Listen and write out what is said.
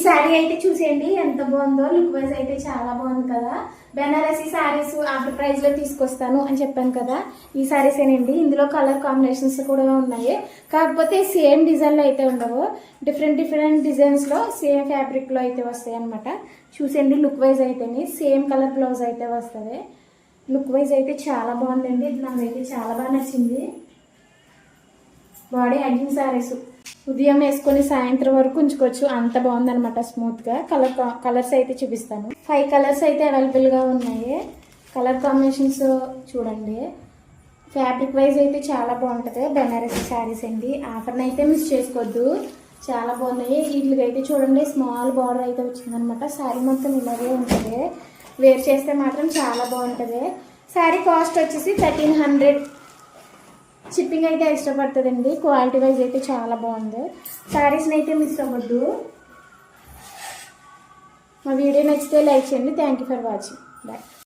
శారీ అయితే చూసేయండి ఎంత బాగుందో. లుక్ వైజ్ అయితే చాలా బాగుంది కదా. బెనారసీ శారీస్ ఆఫర్ ప్రైస్ లో తీసుకొస్తాను అని చెప్పాను కదా, ఈ శారీస్ ఏనండి. ఇందులో కలర్ కాంబినేషన్స్ కూడా ఉన్నాయి, కాకపోతే సేమ్ డిజైన్ లో అయితే ఉండవు. డిఫరెంట్ డిఫరెంట్ డిజైన్స్ లో సేమ్ ఫ్యాబ్రిక్ లో అయితే వస్తాయి అనమాట. చూసేయండి లుక్ వైజ్ అయితేనే సేమ్ కలర్ బ్లౌజ్ అయితే వస్తుంది. లుక్ వైజ్ అయితే చాలా బాగుందండి. ఇది నాకైతే చాలా బాగా నచ్చింది. బాడీ హగ్గింగ్ శారీస్ ఉదయం వేసుకొని సాయంత్రం వరకు ఉంచుకోవచ్చు, అంత బాగుందనమాట. స్మూత్గా కలర్స్ అయితే చూపిస్తాను. 5 కలర్స్ అయితే అవైలబుల్గా ఉన్నాయి. కలర్ కాంబినేషన్స్ చూడండి. ఫ్యాబ్రిక్ వైజ్ అయితే చాలా బాగుంటుంది. బెనారసీ శారీస్ అండి. ఆఫర్ని అయితే మిస్ చేసుకోవద్దు, చాలా బాగున్నాయి. వీటికి అయితే చూడండి స్మాల్ బార్డర్ అయితే వచ్చిందనమాట. శారీ మొత్తం ఇలాగే ఉంటుంది. వేర్ చేస్తే మాత్రం చాలా బాగుంటుంది. శారీ కాస్ట్ వచ్చేసి 1300. షిప్పింగ్ అయితే ఎక్స్ట్రా పడుతుందండి. క్వాలిటీ వైజ్ అయితే చాలా బాగుంది. శారీస్ని అయితే మిస్ అవ్వద్దు. మా వీడియో నచ్చితే లైక్ చేయండి. Thank you for watching. Bye.